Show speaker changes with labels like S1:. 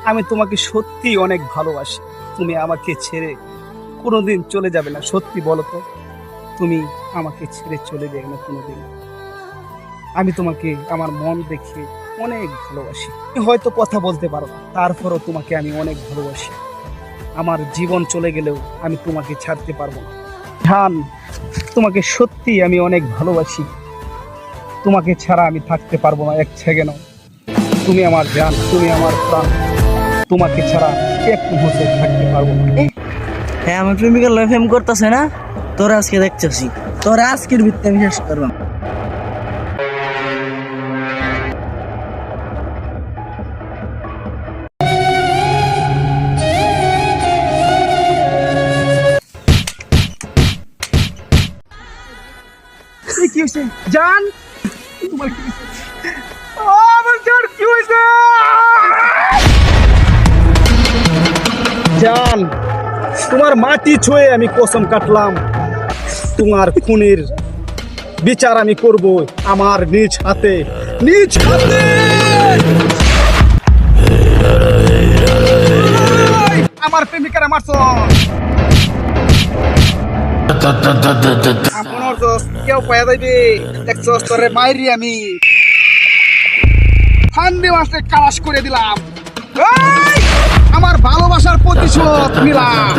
S1: আমি তোমাকে সত্যি অনেক ভালোবাসি। তুমি আমাকে ছেড়ে কোনোদিন চলে যাবে না, সত্যি বলো তো, তুমি আমাকে ছেড়ে চলে যাবে না কোনোদিন। আমি তোমাকে আমার মন দেখে অনেক ভালোবাসি। তুমি হয়তো কথা বলতে পারো না, তারপরও তোমাকে আমি অনেক ভালোবাসি। আমার জীবন চলে গেলেও আমি তোমাকে ছাড়তে পারবো না। জান, তোমাকে সত্যি আমি অনেক ভালোবাসি। তোমাকে ছাড়া আমি থাকতে পারবো না এক সেকেন্ডও। তুমি আমার জান, তুমি আমার প্রাণ। তোমাকে ছাড়া এক মুহূর্তে থাকতে পারবো না।
S2: হ্যাঁ, আমার প্রেমিকার লয় ফেম করতেছে না, তোরা আজকে দেখতেছি, তোরা আজকের ভিত্তি আমি শেষ করলাম।
S1: কি হয়েছে জান? তোমার কি হয়েছে? আমার জান কি হয়েছে? জান, তোমার মাটি ছুঁয়ে আমি কসম কাটলাম, তোমার খুনের বিচার আমি করব আমার নিজ হাতে, নিজ হাতে। আমার প্রেমিকারা মারছ, আমার কেউ পায়া যাইবে দেখছস, তোরে মাইরি আমি ফান্দি মাসে কালাশ করে দিলাম। আমার ভালোবাসার প্রতিশোধ নিলাম।